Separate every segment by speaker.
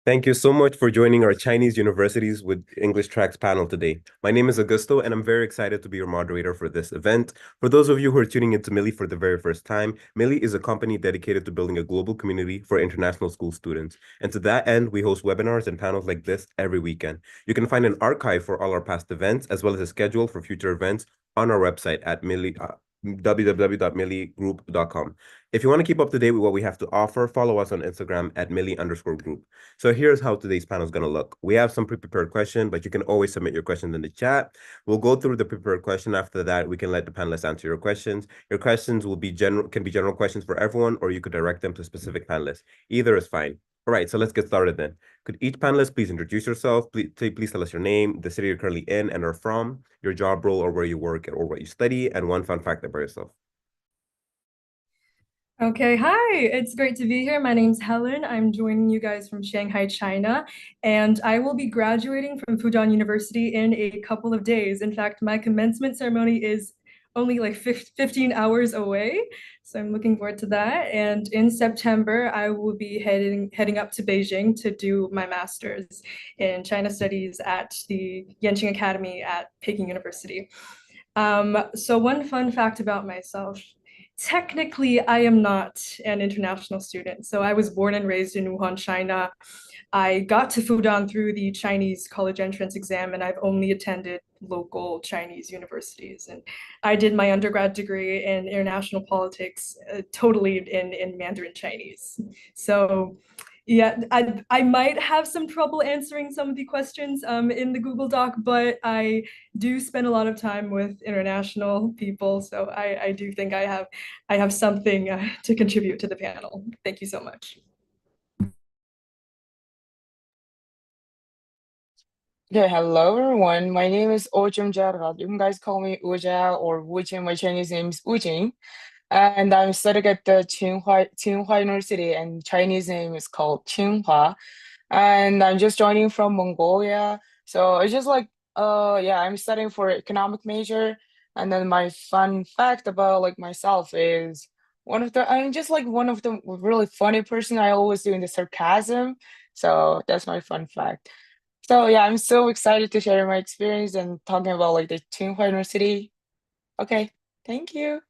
Speaker 1: Thank you so much for joining our Chinese Universities with English Tracks panel today. My name is Augusto, and I'm very excited to be your moderator for this event. For those of you who are tuning into Millie for the very first time, Millie is a company dedicated to building a global community for international school students. And to that end, we host webinars and panels like this every weekend. You can find an archive for all our past events, as well as a schedule for future events on our website at www.milliegroup.com. If you want to keep up to date with what we have to offer, follow us on Instagram at Millie_group. So here's how today's panel is going to look. We have some pre-prepared questions, but you can always submit your questions in the chat. We'll go through the prepared question. After that, we can let the panelists answer your questions. Your questions will be can be general questions for everyone, or you could direct them to specific panelists. Either is fine. All right, so let's get started then. Could each panelist please introduce yourself? Please tell us your name, the city you're currently in and are from, your job role or where you work or what you study, and one fun fact about yourself.
Speaker 2: Okay, hi. It's great to be here. My name's Helen. I'm joining you guys from Shanghai, China, and I will be graduating from Fudan University in a couple of days. In fact, my commencement ceremony is only like 15 hours away, so I'm looking forward to that. And in September, I will be heading up to Beijing to do my master's in China Studies at the Yenqing Academy at Peking University. So one fun fact about myself. Technically, I am not an international student. So I was born and raised in Wuhan, China. I got to Fudan through the Chinese college entrance exam, and I've only attended local Chinese universities. And I did my undergrad degree in international politics, totally in Mandarin Chinese. So yeah, I might have some trouble answering some of the questions in the Google Doc, but I do spend a lot of time with international people, so I do think I have something to contribute to the panel. Thank you so much.
Speaker 3: Okay, hello everyone. My name is Ojum Jarrah. You can guys call me Uja or Wujin. My Chinese name is Wujing. And I'm studying at the Tsinghua University, and Chinese name is called Tsinghua. And I'm just joining from Mongolia. So it's just like, yeah, I'm studying for economic major. And then my fun fact about like myself is I'm just like one of the really funny person. I always doing the sarcasm. So that's my fun fact. So yeah, I'm so excited to share my experience and talking about like the Tsinghua University. Okay, thank you.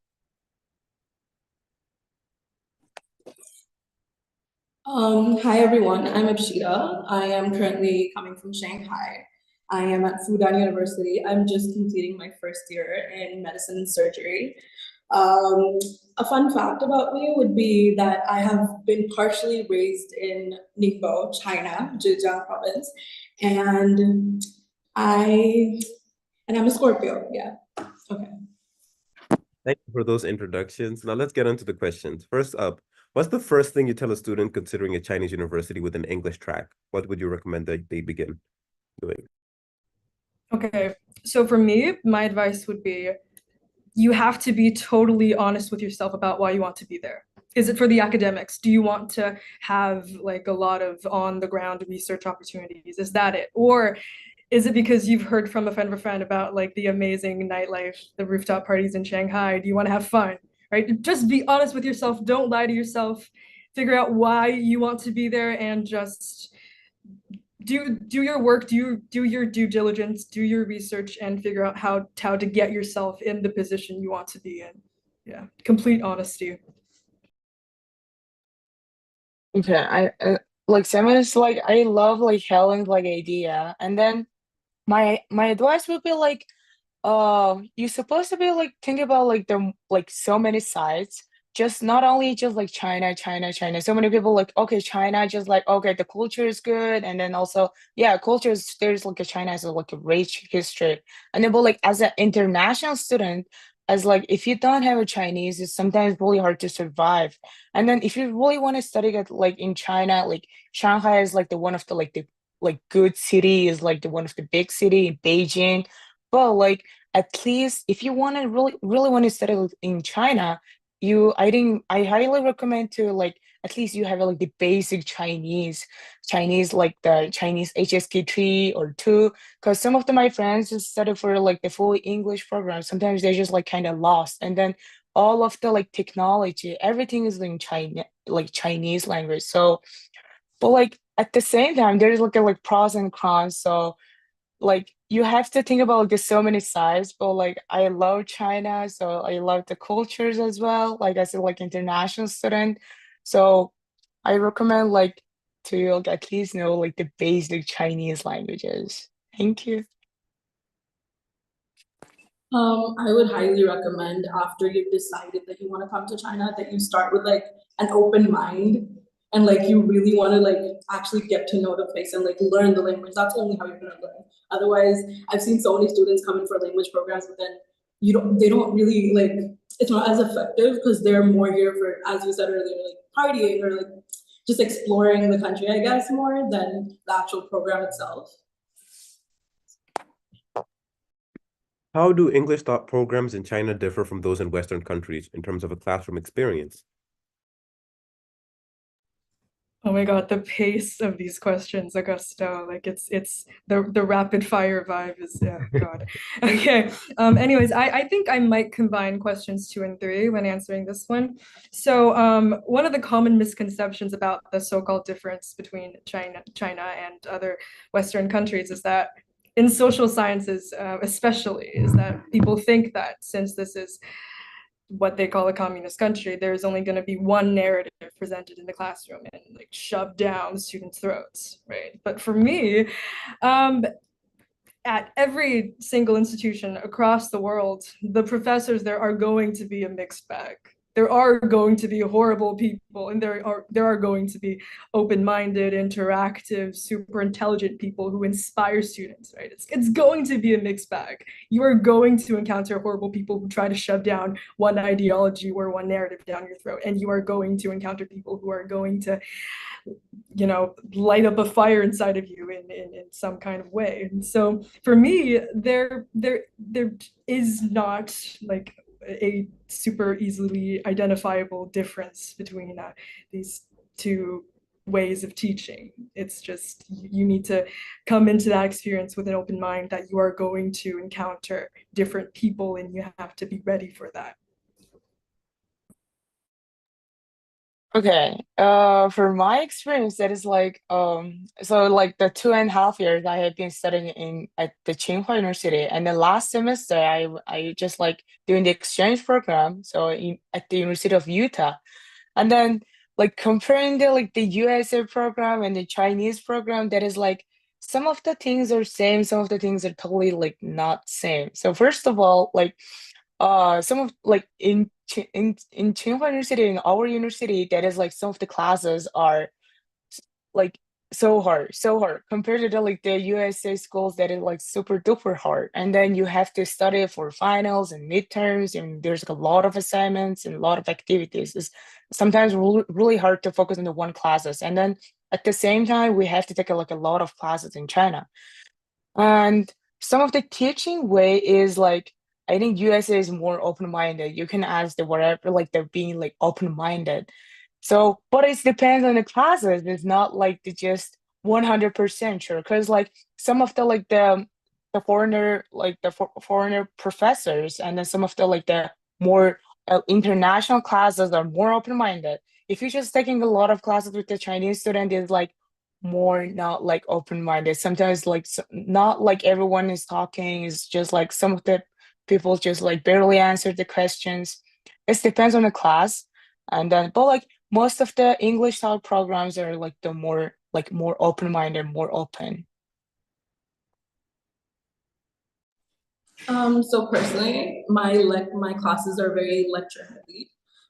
Speaker 4: Hi everyone, I'm Abshita. I am currently coming from Shanghai. I am at Fudan University. I'm just completing my first year in medicine and surgery. Um, a fun fact about me would be that I have been partially raised in Ningbo, China, Zhejiang province, and I I'm a Scorpio. Yeah. Okay.
Speaker 1: Thank you for those introductions. Now let's get into the questions. First up, what's the first thing you tell a student considering a Chinese university with an English track? What would you recommend that they begin doing?
Speaker 2: Okay, so for me, my advice would be you have to be totally honest with yourself about why you want to be there. Is it for the academics? Do you want to have like a lot of on the ground research opportunities? Is that it? Or is it because you've heard from a friend of a friend about like the amazing nightlife, the rooftop parties in Shanghai? Do you want to have fun? Right? Just be honest with yourself. Don't lie to yourself. Figure out why you want to be there and just do your work, do your due diligence, do your research, and figure out how to get yourself in the position you want to be in. Yeah, complete honesty.
Speaker 3: Okay, like someone is like I love like Helen's like idea, and then my advice would be like, you're supposed to be like think about like the like so many sides, just not only just like China, China, China. So many people like okay, China, just like okay, the culture is good, and then also yeah, culture is there's like a China has a, like a rich history, and then but like as an international student. As like if you don't have a Chinese, it's sometimes really hard to survive. And then if you really want to study at like in China, like Shanghai is like the one of the like good city is like the one of the big city, Beijing. But like at least if you want to really want to study in China, I think I highly recommend to like at least you have like the basic Chinese like the Chinese HSK 3 or 2 because some of my friends just study for like the fully English program. Sometimes they're just like kind of lost. And then all of the like technology, everything is in China, like Chinese language. So but like at the same time, there's like pros and cons. So like you have to think about like there's so many sides, but like I love China, so I love the cultures as well. Like as a like international student, so I recommend like to like at least know like the basic Chinese languages. Thank you.
Speaker 4: I would highly recommend after you've decided that you want to come to China that you start with like an open mind and like you really want to like actually get to know the place and like learn the language. That's only how you're gonna learn. Otherwise, I've seen so many students come in for language programs, but then they don't really like it's not as effective because they're more here for, as you said earlier, like partying or like just exploring the country, I guess, more than the actual program itself.
Speaker 1: How do English taught programs in China differ from those in Western countries in terms of a classroom experience?
Speaker 2: Oh my God, the pace of these questions, Augusto, like it's the rapid fire vibe is, yeah, God. Okay. Anyways, I think I might combine questions 2 and 3 when answering this one. So one of the common misconceptions about the so-called difference between China and other Western countries is that in social sciences, especially, is that people think that since this is what they call a communist country, there's only going to be one narrative presented in the classroom and like shoved down students' throats, right? But for me, at every single institution across the world, the professors there are going to be a mixed bag. There are going to be horrible people, and there are going to be open-minded, interactive, super intelligent people who inspire students, right? It's going to be a mixed bag. You are going to encounter horrible people who try to shove down one ideology or one narrative down your throat, and you are going to encounter people who are going to light up a fire inside of you in some kind of way. And so for me, there is not like a super easily identifiable difference between these two ways of teaching. It's just you need to come into that experience with an open mind that you are going to encounter different people and you have to be ready for that.
Speaker 3: Okay. For my experience, that is like so like the 2.5 years I have been studying in at the Tsinghua University, and the last semester I just like doing the exchange program, so at the University of Utah, and then like comparing the like the USA program and the Chinese program, that is like some of the things are same, some of the things are totally like not same. So first of all, like some of like in Tsinghua University, in our university, that is like some of the classes are like so hard compared to the like the USA schools that is like super duper hard. And then you have to study for finals and midterms, and there's like a lot of assignments and a lot of activities. It's sometimes really hard to focus on the one classes. And then at the same time, we have to take like a lot of classes in China. And some of the teaching way is like, I think USA is more open-minded. You can ask the whatever, like they're being like open-minded. So, but it depends on the classes. It's not like the just 100% sure. Because like some of the like the foreigner like the foreigner professors, and then some of the like the more international classes are more open-minded. If you're just taking a lot of classes with the Chinese student, is like more not like open-minded. Sometimes like not like everyone is talking. It's just like some of the people just like barely answer the questions. It depends on the class. And then but like most of the English style programs are like the more open-minded, more open.
Speaker 4: So personally, my classes are very lecture heavy.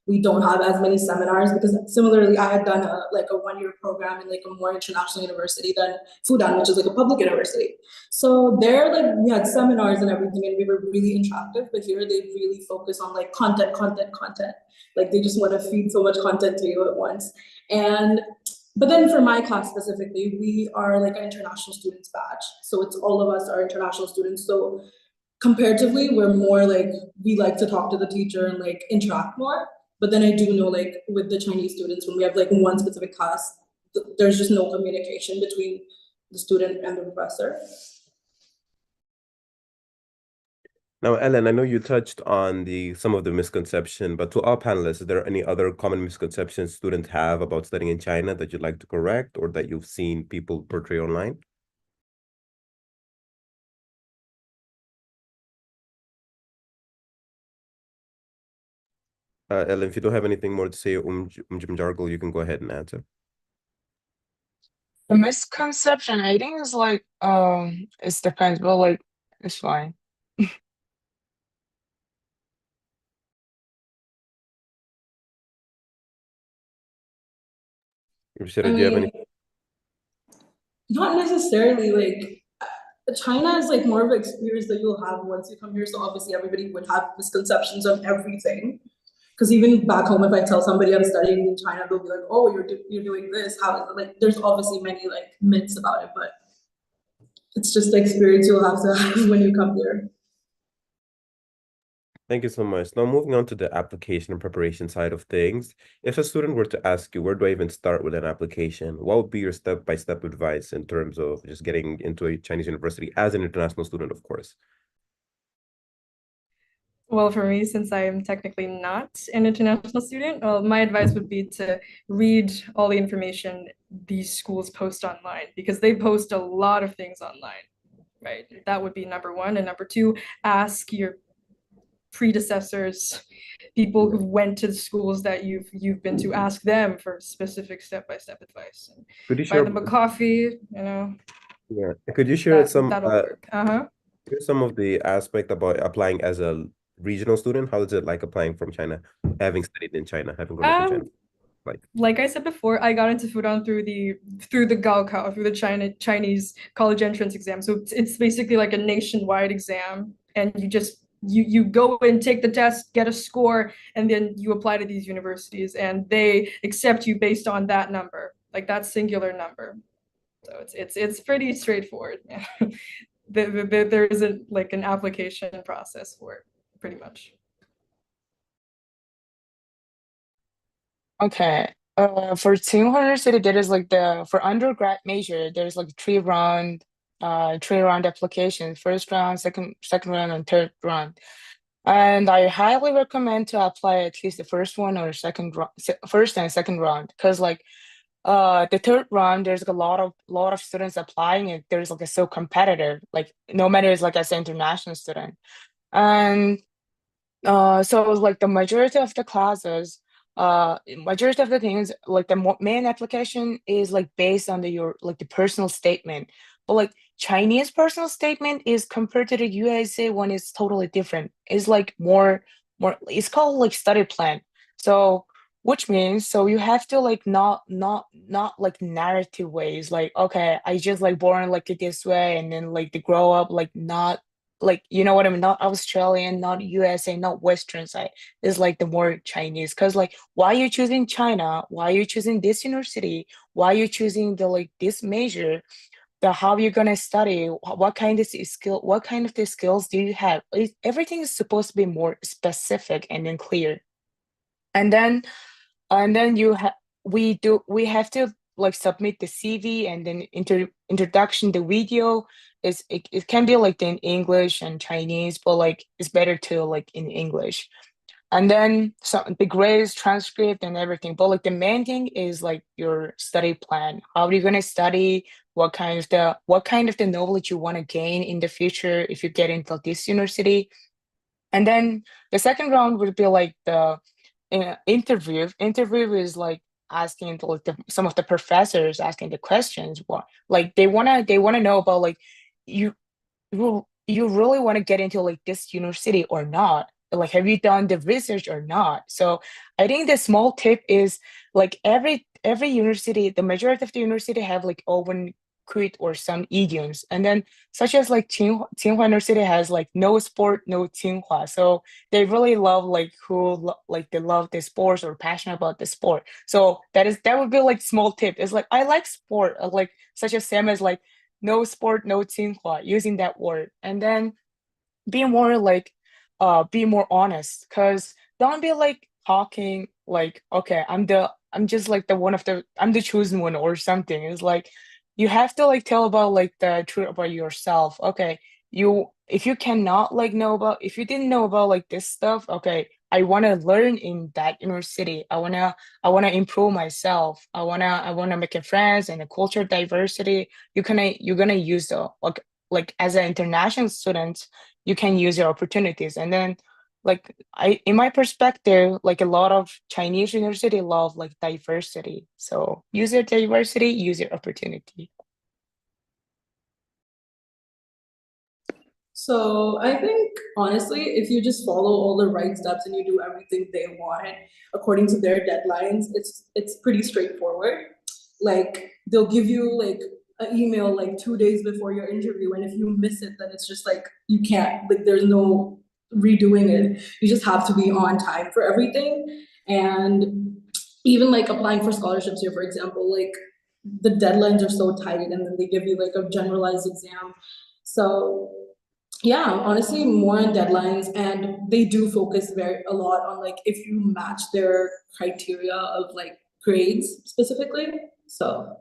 Speaker 4: We don't have as many seminars because similarly, I had done a 1-year program in like a more international university than Fudan, which is like a public university. So there, like we had seminars and everything, and we were really interactive. But here, they really focus on like content. Like they just want to feed so much content to you at once. And but then for my class specifically, we are like an international students batch. So it's all of us are international students. So comparatively, we're more like we like to talk to the teacher and like interact more. But then I do know like with the Chinese students, when we have like one specific class, there's just no communication between the student and the professor.
Speaker 1: Now, Ellen, I know you touched on the some of the misconception, but to our panelists, is there any other common misconceptions students have about studying in China that you'd like to correct or that you've seen people portray online? Ellen, if you don't have anything more to say, Jargle, you can go ahead and answer.
Speaker 3: The misconception, I think, is like it depends, but like it's fine.
Speaker 1: Rashida,
Speaker 4: I
Speaker 1: do you have
Speaker 4: mean,
Speaker 1: any?
Speaker 4: not necessarily like China is like more of an experience that you'll have once you come here. So obviously everybody would have misconceptions on everything. Because even back home, if I tell somebody I'm studying in China, they'll be like, "Oh, you're doing this. How is it?" Like, there's obviously many like myths about it, but it's just the experience you'll have to have when you come here.
Speaker 1: Thank you so much. Now, moving on to the application and preparation side of things. If a student were to ask you, where do I even start with an application? What would be your step-by-step advice in terms of just getting into a Chinese university as an international student, of course?
Speaker 2: Well, for me, since I am technically not an international student, well, my advice would be to read all the information these schools post online because they post a lot of things online, right? That would be number one. And number two, ask your predecessors, people who went to the schools that you've been to, ask them for specific step-by-step advice. And
Speaker 1: Could you
Speaker 2: buy
Speaker 1: share,
Speaker 2: them a coffee,
Speaker 1: yeah, could you share
Speaker 2: that
Speaker 1: some,
Speaker 2: that'll work. Uh-huh.
Speaker 1: here's some of the aspect about applying as a regional student? How is it like applying from China, having studied in China, having grown up in China?
Speaker 2: Like I said before, I got into Fudan through the Gaokao, through the Chinese college entrance exam. So it's basically like a nationwide exam, and you go and take the test, get a score, and then you apply to these universities, and they accept you based on that number, like that singular number. So it's pretty straightforward. There isn't like an application process for it, pretty much.
Speaker 3: Okay. For Tsinghua University, there is like for undergrad major, there's like three round application, first round, second round, and third round. And I highly recommend to apply at least the first one or first and second round, because like the third round, there's like a lot of students applying, and there's like so competitive, like no matter it's like as an international student. And so like the majority of the classes, majority of the things, like the main application is like based on your like the personal statement. But like Chinese personal statement is compared to the USA one is totally different. It's like more it's called like study plan. So which means so you have to like not like narrative ways, like okay, I just like born like this way and then like to grow up like not like you know what I mean, not Australian, not USA, not Western side. It's like the more Chinese. Because like why are you choosing China? Why are you choosing this university? Why are you choosing the like this major? The how you're gonna study? What kind of skill? What kind of the skills do you have? Everything is supposed to be more specific and then clear. And then you have we have to like submit the CV, and then introduction the video it can be like in English and Chinese, but like it's better to like in English. And then so the grades, transcript, and everything. But like the main thing is like your study plan. How are you gonna study? What kind of the knowledge you want to gain in the future if you get into this university? And then the second round would be like the interview. Interview is like asking like some of the professors asking the questions. What like they wanna know about like you you really want to get into like this university or not? Like, have you done the research or not? So I think the small tip is like every university, the majority of the university have like open quit or some idioms, and then such as like Tsinghua University has like no sport, no Tsinghua. So they really love like like they love the sports or passionate about the sport. So that would be like small tip. It's like I like sport, like such as Sam is like no sport, no Tsinghua, using that word. And then be more like be more honest, because don't be like talking like okay, I'm just like I'm the chosen one or something. It's like you have to like tell about like the truth about yourself. Okay, if you cannot like know about, if you didn't know about like this stuff, okay, I want to learn in that university. I want to improve myself. I want to make a friends and a culture diversity. You're gonna use the like as an international student, you can use your opportunities. And then like I in my perspective, like a lot of Chinese university love like diversity. So use your diversity, use your opportunity.
Speaker 4: So I think honestly, if you just follow all the right steps and you do everything they want according to their deadlines, it's pretty straightforward. Like they'll give you like an email like 2 days before your interview, and if you miss it, then it's just like you can't, like there's no redoing it. You just have to be on time for everything. And even like applying for scholarships here, for example, like the deadlines are so tight, and then they give you like a generalized exam. So yeah, honestly, more on deadlines, and they do focus very a lot on like if you match their criteria of like grades specifically. So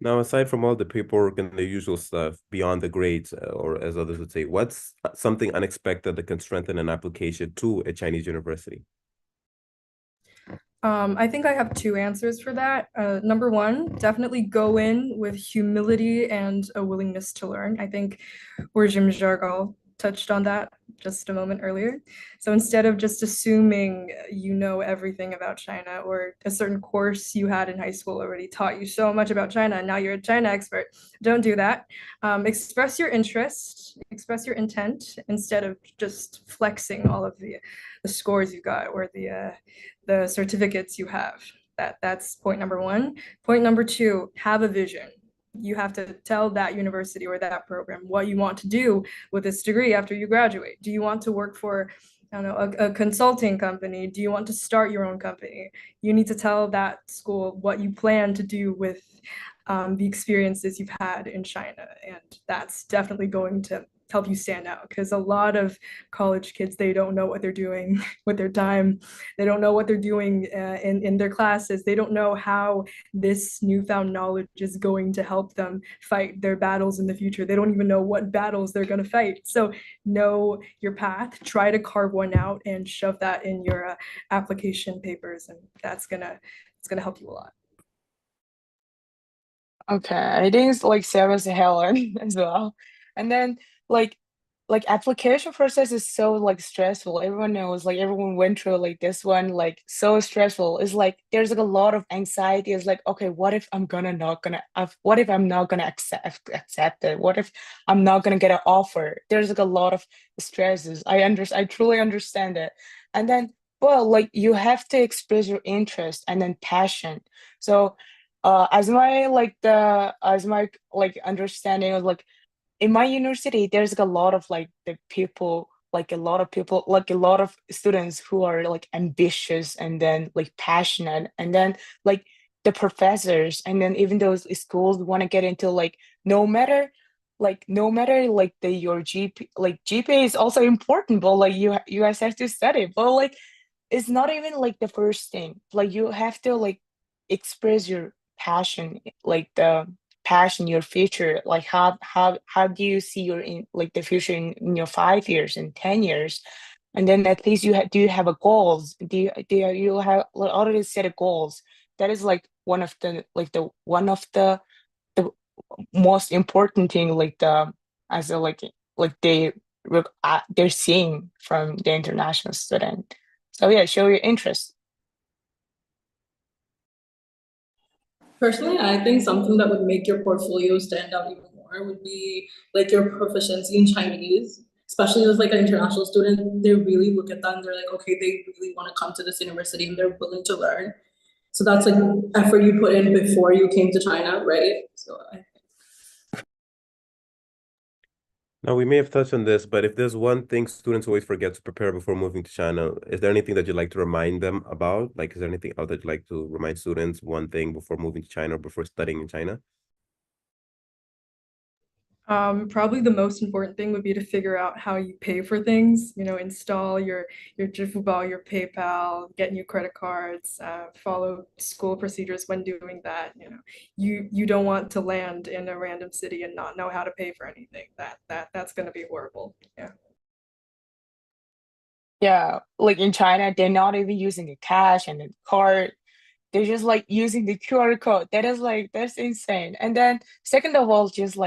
Speaker 1: Now, aside from all the paperwork and the usual stuff beyond the grades, or as others would say, what's something unexpected that can strengthen an application to a Chinese university?
Speaker 2: I think I have two answers for that. Number one, definitely go in with humility and a willingness to learn. I think Jim Jargal touched on that just a moment earlier. So instead of just assuming you know everything about China, or a certain course you had in high school already taught you so much about China and now you're a China expert, don't do that. Express your interest, express your intent, instead of just flexing all of the scores you got, or the certificates you have. That's point number one. Point number two, have a vision. You have to tell that university or that program what you want to do with this degree after you graduate. Do you want to work for, I don't know, a consulting company? Do you want to start your own company? You need to tell that school what you plan to do with the experiences you've had in China. And that's definitely going to help you stand out, because a lot of college kids, they don't know what they're doing with their time. They don't know what they're doing in their classes. They don't know how this newfound knowledge is going to help them fight their battles in the future. They don't even know what battles they're going to fight. So know your path, try to carve one out and shove that in your application papers, and it's gonna help you a lot.
Speaker 3: Okay, I think it's like same as Helen as well. And then like application process is so like stressful. Everyone knows, like everyone went through like this one, like so stressful. It's like there's like a lot of anxiety. It's like, okay, what if I'm gonna not gonna what if I'm not gonna accept it? What if I'm not gonna get an offer? There's like a lot of stresses. I truly understand it. And then well, like you have to express your interest and then passion. So as my like understanding of like in my university there's like a lot of like the people like a lot of people like a lot of students who are like ambitious and then like passionate, and then like the professors, and then even those schools want to get into like no matter like the your GPA is also important, but like you guys have to study, but like it's not even like the first thing. Like you have to like express your passion, like the passion, your future. Like how do you see your in like the future in your 5 years and 10 years? And then at least do you have a goals? Do you have like, already set a goals? That is like one of the most important thing, like the as a like they're seeing from the international student. So yeah, show your interest.
Speaker 4: personally, I think something that would make your portfolio stand out even more would be like your proficiency in Chinese. Especially as like an international student, they really look at that and they're like, okay, they really want to come to this university and they're willing to learn. So that's like effort you put in before you came to China, right? So
Speaker 1: Now, we may have touched on this, but if there's one thing students always forget to prepare before moving to China, is there anything that you'd like to remind them about? Like, is there anything else that you'd like to remind students one thing before moving to China or before studying in China?
Speaker 2: Probably the most important thing would be to figure out how you pay for things, install your支付宝, your PayPal, get new credit cards, follow school procedures when doing that. You don't want to land in a random city and not know how to pay for anything. That's going to be horrible. Yeah.
Speaker 3: Yeah, like in China, they're not even using a cash and a card. They're just like using the QR code. That is like that's insane. And then second of all, just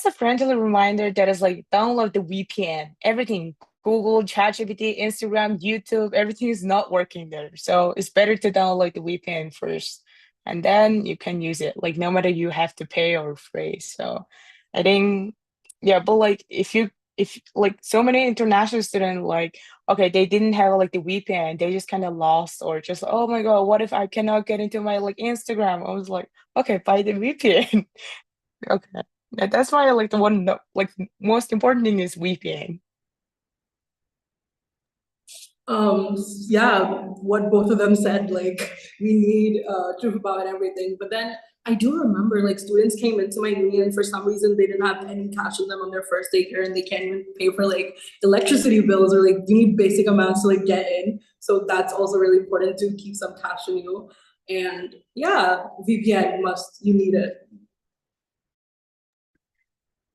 Speaker 3: a friendly reminder that is like download the VPN. Everything, Google, ChatGPT, Instagram, YouTube, everything is not working there. So it's better to download the VPN first, and then you can use it. Like no matter you have to pay or free. So I think, yeah, but like if like so many international students like okay, they didn't have like the VPN, they just kind of lost or just oh my God, what if I cannot get into my like Instagram? I was like, okay, buy the VPN. Okay. That's why like the one like most important thing is VPN.
Speaker 4: Yeah, what both of them said, like we need Drupal and everything. But then I do remember like students came into my uni and for some reason they didn't have any cash on them on their first day here and they can't even pay for like electricity bills or like you need basic amounts to like get in. So that's also really important to keep some cash on you. And yeah, VPN you need it.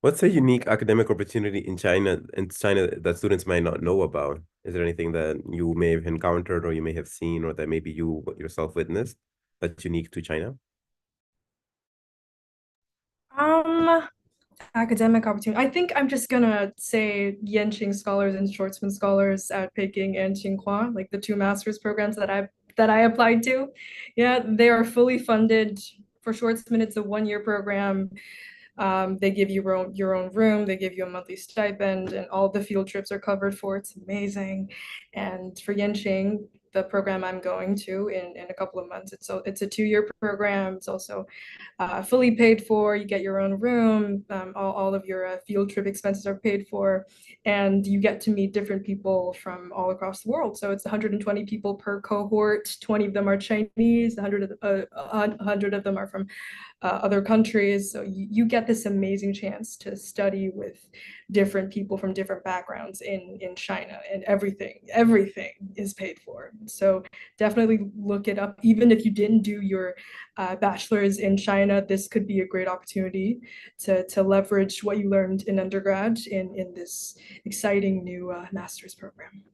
Speaker 1: What's a unique academic opportunity in China that students might not know about? Is there anything that you may have encountered or you may have seen or that maybe you yourself witnessed that's unique to China?
Speaker 2: Um, Academic opportunity. I think I'm just gonna say Yenqing scholars and Schwarzman scholars at Peking and Tsinghua, like the two master's programs that I applied to. Yeah, they are fully funded. For Schwarzman, it's a 1-year program. They give you your own room, they give you a monthly stipend, and all the field trips are covered for. It's amazing. And for Yenqing, the program I'm going to in a couple of months, it's a 2-year program. It's also fully paid for. You get your own room. All of your field trip expenses are paid for, and you get to meet different people from all across the world. So it's 120 people per cohort. 20 of them are Chinese. 100 of them are from other countries. So you get this amazing chance to study with different people from different backgrounds in China, and everything is paid for. So definitely look it up. Even if you didn't do your bachelor's in China, this could be a great opportunity to leverage what you learned in undergrad in this exciting new master's program.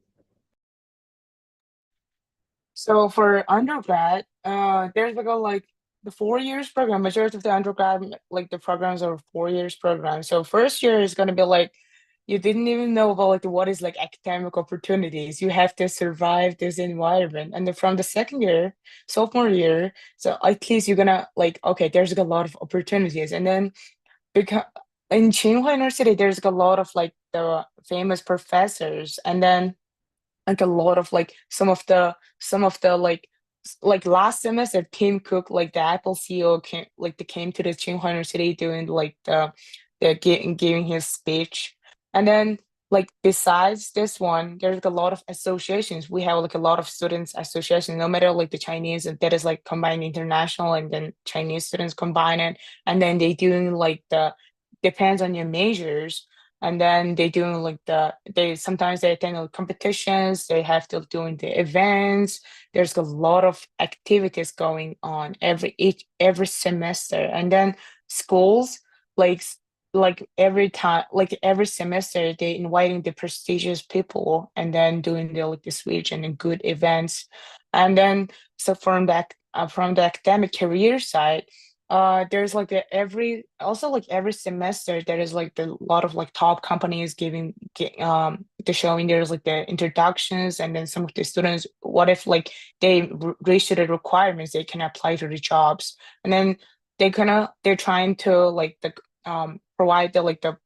Speaker 3: So for undergrad, there's like the 4 years program. Majority of the undergrad, like the programs are 4 years program. So first year is gonna be like you didn't even know about like what is like academic opportunities. You have to survive this environment. And then from the second year, sophomore year, so at least you're gonna like, okay, there's like, a lot of opportunities. And then because in Tsinghua University, there's like, a lot of like the famous professors, and then like a lot of like some of the like last semester Tim Cook, like the Apple CEO, came like they came to the Tsinghua University doing like giving his speech. And then like besides this one, there's like a lot of associations. We have like a lot of students associations, no matter like the Chinese, and that is like combined international and then Chinese students combine it. And then they doing like the depends on your majors, and then they doing like they sometimes they attend like competitions, they have to doing the events. There's a lot of activities going on every semester. And then schools like like every time, like every semester they inviting the prestigious people and then doing the like the speech and then good events. And then so from the academic career side, there's like every semester there is like the lot of like top companies the showing there's like the introductions, and then some of the students, what if like they reach to the requirements, they can apply to the jobs. And then they're trying to like provide the like the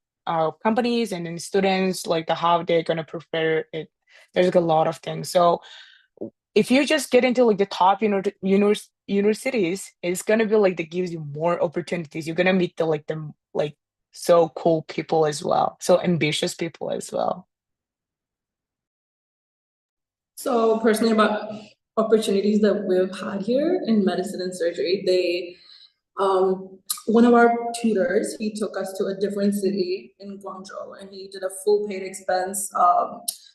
Speaker 3: companies and then students like the how they're gonna prepare it. There's like a lot of things. So if you just get into like the top universities, it's gonna be like that gives you more opportunities. You're gonna meet the like so cool people as well, so ambitious people as well.
Speaker 4: So personally about opportunities that we've had here in medicine and surgery, One of our tutors, he took us to a different city in Guangzhou, and he did a full paid expense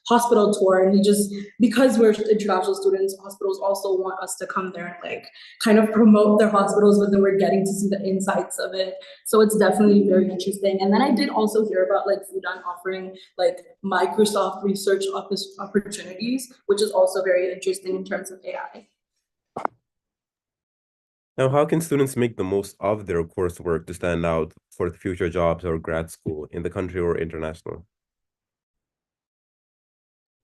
Speaker 4: hospital tour. And he just, because we're international students, hospitals also want us to come there and like kind of promote their hospitals, but then we're getting to see the insights of it. So it's definitely very interesting. And then I did also hear about like Fudan offering like Microsoft research office opportunities, which is also very interesting in terms of AI.
Speaker 1: Now, how can students make the most of their coursework to stand out for future jobs or grad school in the country or international?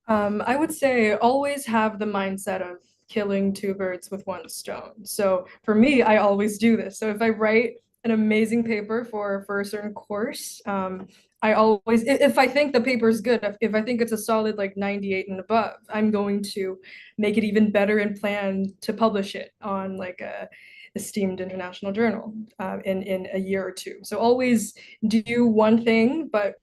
Speaker 2: I would say always have the mindset of killing two birds with one stone. So for me, I always do this. So if I write an amazing paper for a certain course, I always, if I think the paper is good, if I think it's a solid like 98 and above, I'm going to make it even better and plan to publish it on like a esteemed international journal in a year or two. So always do one thing, but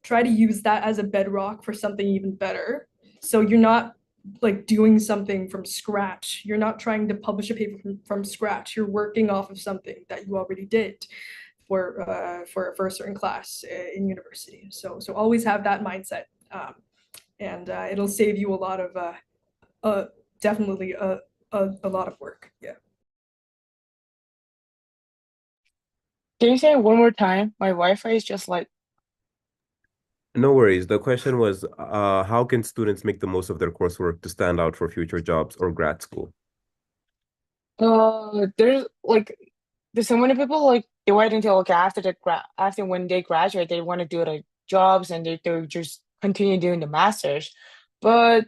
Speaker 2: try to use that as a bedrock for something even better. So you're not like doing something from scratch. You're not trying to publish a paper from scratch. You're working off of something that you already did for a certain class in university. So always have that mindset, and it'll save you a lot of definitely a lot of work. Yeah.
Speaker 3: Can you say it one more time? My Wi-Fi is just like,
Speaker 1: No worries. The question was, how can students make the most of their coursework to stand out for future jobs or grad school?
Speaker 3: there's so many people like they wait until like after when they graduate, they want to do like jobs and they just continue doing the masters. But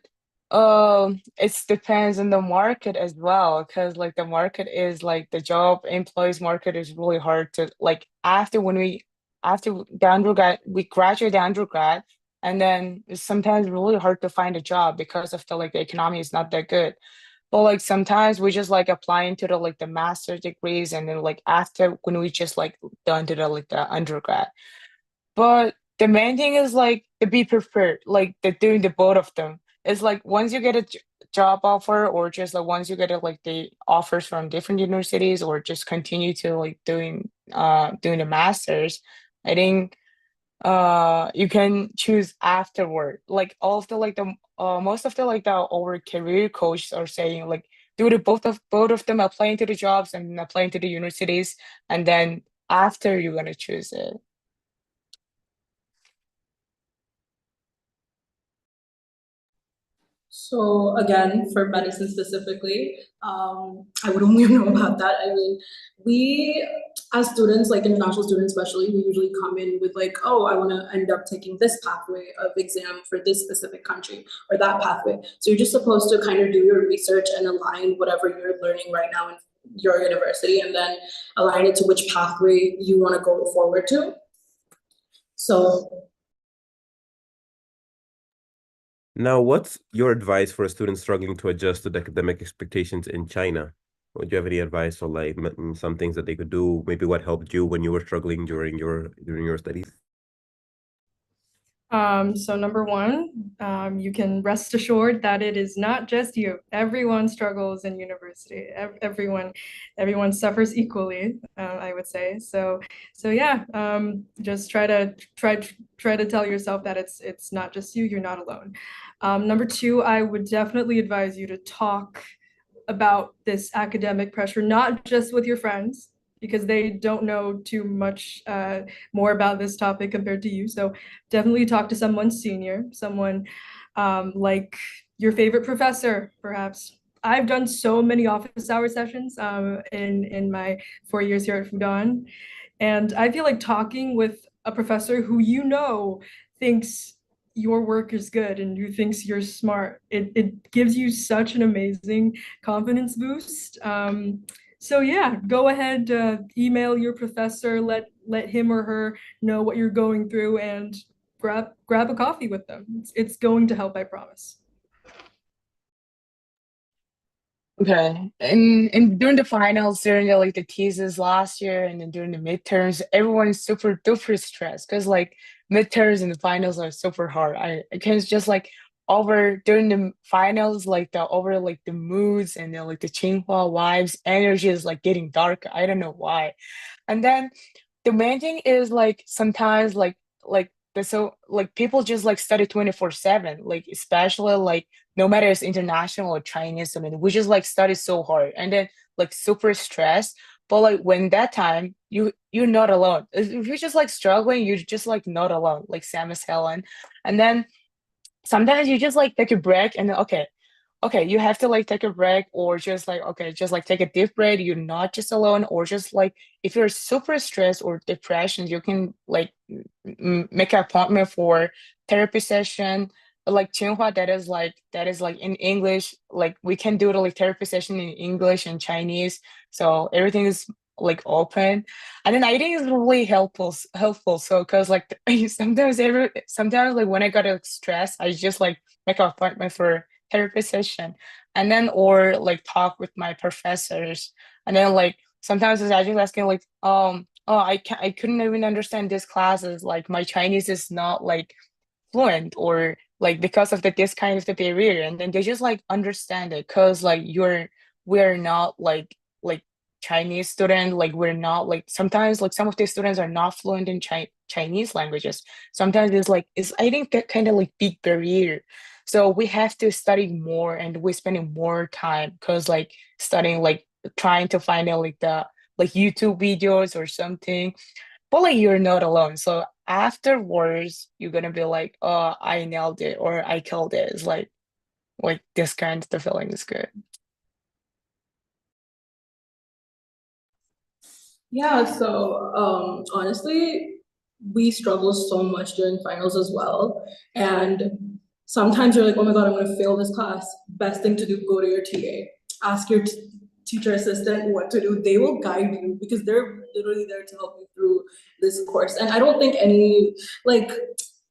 Speaker 3: it depends on the market as well, because like the market is like the job employees market is really hard to like after the undergrad we graduate the undergrad, and then it's sometimes really hard to find a job because of the economy is not that good. But like sometimes we just like applying to the master degrees, and then like after when we just like done to the undergrad. But the main thing is like to be prepared, like the doing the both of them. It's like once you get a job offer, or just like once you get the offers from different universities, or just continue to like doing the masters. I think you can choose afterward, like all of the most of the our career coaches are saying like do the both of them, applying to the jobs and applying to the universities, and then after you're gonna choose it.
Speaker 4: So again, for medicine specifically, I would only know about that. I mean, we as students, like international students especially, we usually come in with like, oh, I want to end up taking this pathway of exam for this specific country or that pathway. So you're just supposed to kind of do your research and align whatever you're learning right now in your university, and then align it to which pathway you want to go forward to. So
Speaker 1: Now, what's your advice for a student struggling to adjust to the academic expectations in China? Would you have any advice or like some things that they could do? Maybe what helped you when you were struggling during your studies?
Speaker 2: So number one, you can rest assured that it is not just you. Everyone struggles in university. Everyone suffers equally, I would say. So yeah, just try to tell yourself that it's not just you. You're not alone. Number two, I would definitely advise you to talk about this academic pressure, not just with your friends, because they don't know too much more about this topic compared to you. So definitely talk to someone senior, someone like your favorite professor, perhaps. I've done so many office hour sessions in my 4 years here at Fudan, and I feel like talking with a professor who you know thinks your work is good and who thinks you're smart, it gives you such an amazing confidence boost. So yeah, go ahead, email your professor, let him or her know what you're going through, and grab a coffee with them. It's going to help, I promise.
Speaker 3: Okay. And during the finals, during the thesis last year, and then during the midterms, everyone is super duper stressed because like midterms and the finals are super hard. I can just like over during the finals, like the over like the moods and like the Tsinghua vibes, energy is like getting darker. I don't know why. And then the main thing is like sometimes like the so like people just like study 24/7, like especially like no matter it's international or Chinese, I mean we just like study so hard and then like super stressed. But like when that time you're not alone. If you're just like struggling, you're just like not alone, like Sam is Helen. And then sometimes you just like take a break and then, okay, you have to like take a break or just like, okay, just like take a deep breath. You're not just alone, or just like if you're super stressed or depression, you can like make an appointment for therapy session. Like Tsinghua, that is like in English, like we can do the like therapy session in English and Chinese. So everything is like open. And then I think it's really helpful. So because like sometimes like when I got stressed, I just like make an appointment for therapy session and then or like talk with my professors. And then like sometimes I just asking like oh I couldn't even understand this classes, like my Chinese is not like fluent, or like because of this kind of the barrier, and then they just like understand it because like we're not like Chinese student, like we're not like sometimes like some of the students are not fluent in Chinese languages. Sometimes it's like it's I think that kind of like big barrier. So we have to study more and we're spending more time because like studying like trying to find out like the like YouTube videos or something. But like you're not alone. So afterwards, you're gonna be like, "Oh, I nailed it," or "I killed it." It's like this kind of the feeling is good.
Speaker 4: Yeah, so honestly, we struggle so much during finals as well. And sometimes you're like, oh my God, I'm gonna fail this class. Best thing to do, go to your TA. Ask your teacher assistant what to do. They will guide you because they're literally there to help you through this course. And I don't think any, like,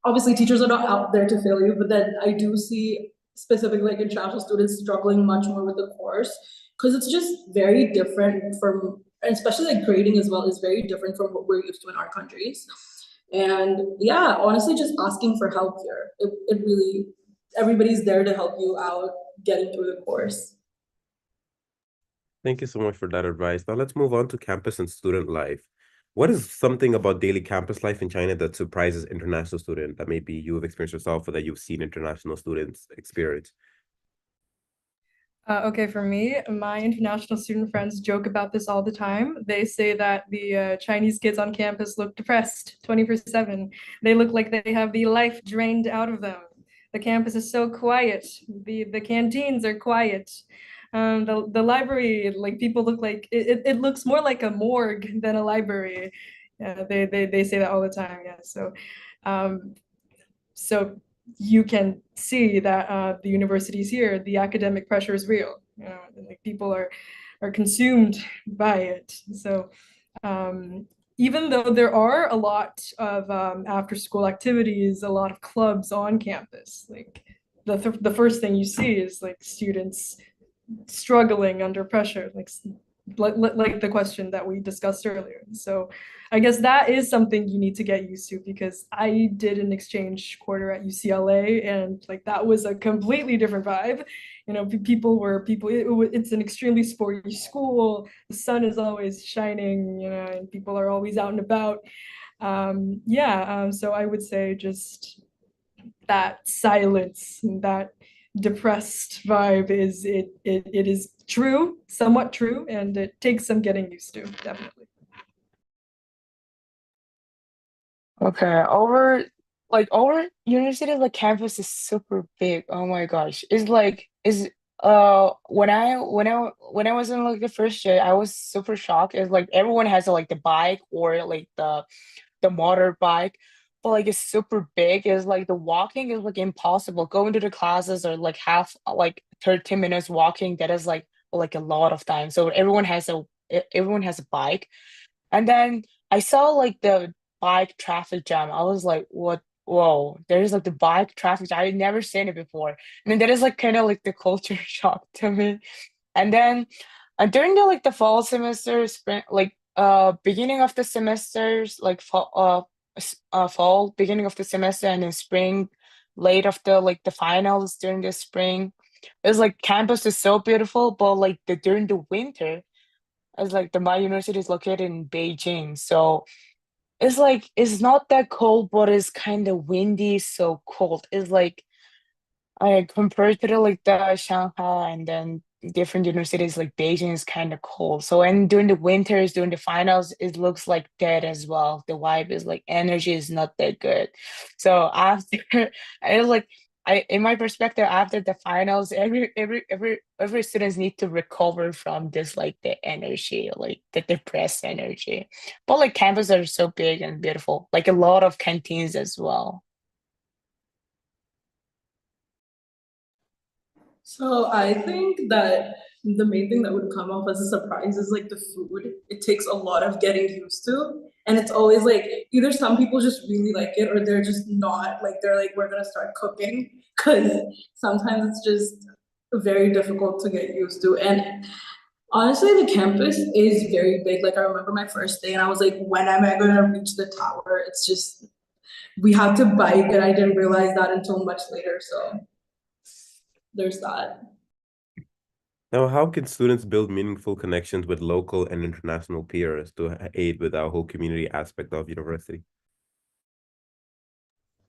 Speaker 4: obviously teachers are not out there to fail you, but then I do see specifically like international students struggling much more with the course because it's just very different from, and especially like grading as well is very different from what we're used to in our countries. And yeah, honestly, just asking for help here. It really, everybody's there to help you out getting through the course.
Speaker 1: Thank you so much for that advice. Now let's move on to campus and student life. What is something about daily campus life in China that surprises international students that maybe you have experienced yourself or that you've seen international students experience?
Speaker 2: Okay, for me, my international student friends joke about this all the time. They say that the Chinese kids on campus look depressed 24/7. They look like they have the life drained out of them. The campus is so quiet. The canteens are quiet. The library, like people look like it looks more like a morgue than a library. Yeah, they say that all the time. Yeah, um, so you can see that the universities here, the academic pressure is real. You know, like people are consumed by it. So even though there are a lot of after school activities, a lot of clubs on campus, like the first thing you see is like students struggling under pressure, like the question that we discussed earlier. So I guess that is something you need to get used to because I did an exchange quarter at UCLA and like that was a completely different vibe. You know, it's an extremely sporty school. The sun is always shining, you know, and people are always out and about. So I would say just that silence and that depressed vibe it is true, somewhat true, and it takes some getting used to, definitely.
Speaker 3: Okay, over university, like campus is super big. Oh my gosh, it's like is when I was in like the first year, I was super shocked. It's like everyone has like the bike or like the motorbike, but like it's super big. It's like the walking is like impossible. Going to the classes or like half like 30 minutes walking, that is like a lot of time. So everyone has a bike. And then I saw like the bike traffic jam. I was like, what? Whoa, there's like the bike traffic jam. I had never seen it before. And then that is like kind of like the culture shock to me. And then during the like the fall semester, spring, like beginning of the semesters, like fall, beginning of the semester, and then spring, late after like the finals during the spring. It's like campus is so beautiful, but like during the winter, it's like my university is located in Beijing, so it's like it's not that cold, but it's kind of windy, so cold. It's like I compared to like the Shanghai and then different universities like Beijing is kind of cold. So and during the winters, during the finals, it looks like that as well. The vibe is like energy is not that good. So after I was like I in my perspective after the finals, every students need to recover from this like the energy, like the depressed energy. But like campuses are so big and beautiful, like a lot of canteens as well.
Speaker 4: So I think that the main thing that would come up as a surprise is like the food. It takes a lot of getting used to. And it's always like either some people just really like it or they're just not like they're like, we're gonna start cooking. Cause sometimes it's just very difficult to get used to. And honestly, the campus is very big. Like I remember my first day and I was like, when am I gonna reach the tower? It's just we have to bike and I didn't realize that until much later. So there's that.
Speaker 1: Now, how can students build meaningful connections with local and international peers to aid with our whole community aspect of university?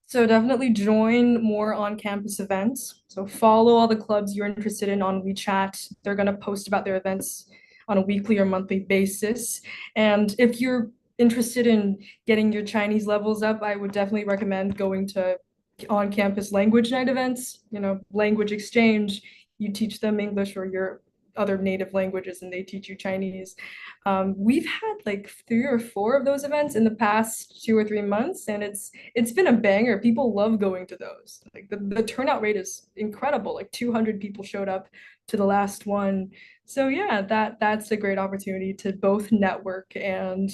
Speaker 2: So definitely join more on-campus events. So follow all the clubs you're interested in on WeChat. They're going to post about their events on a weekly or monthly basis. And if you're interested in getting your Chinese levels up, I would definitely recommend going to on-campus language night events, language exchange. You teach them English or your other native languages and they teach you Chinese. We've had like 3 or 4 of those events in the past 2 or 3 months, and it's been a banger. People love going to those. Like the turnout rate is incredible. Like 200 people showed up to the last one. So yeah, that's a great opportunity to both network and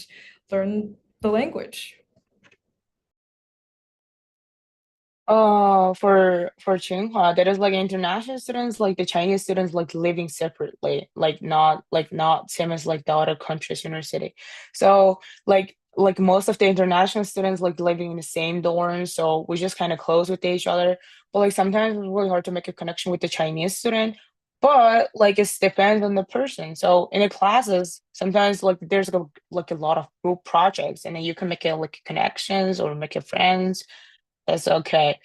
Speaker 2: learn the language.
Speaker 3: For Tsinghua, there is like international students, like the Chinese students, like living separately, like not same as like the other countries university. So like most of the international students like living in the same dorm, so we just kind of close with each other. But like sometimes it's really hard to make a connection with the Chinese student. But like it depends on the person. So in the classes, sometimes like there's like a lot of group projects, and then you can make it like connections or make a friends. That's okay.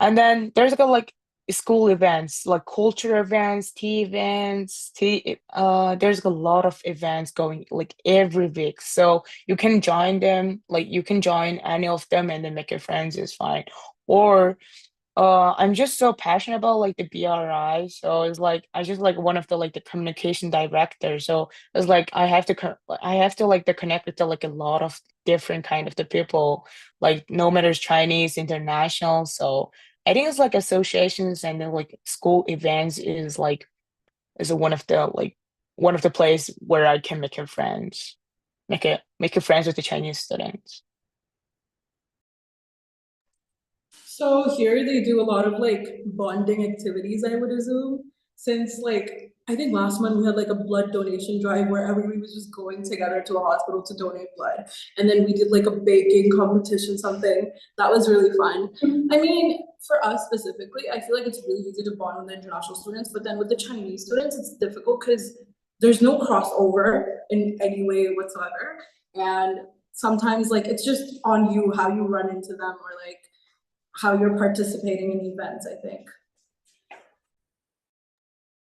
Speaker 3: And then there's like school events, like culture events, tea events, there's a lot of events going like every week. So you can join them, like you can join any of them and then make your friends is fine. Or I'm just so passionate about like the BRI. So it's like I just like one of the like the communication directors. So it's like I have to like the connect with the, like a lot of different kind of the people, like no matter it's Chinese, international. So I think it's like associations and then like school events is one of the place where I can make a friends, make a friends with the Chinese students.
Speaker 4: So here they do a lot of like bonding activities, I would assume, since like I think last month we had like a blood donation drive where everybody was just going together to a hospital to donate blood. And then we did like a baking competition, something that was really fun. I mean, for us specifically, I feel like it's really easy to bond with the international students, but then with the Chinese students, it's difficult because there's no crossover in any way whatsoever. And sometimes like it's just on you how you run into them or like how you're participating in events, I think.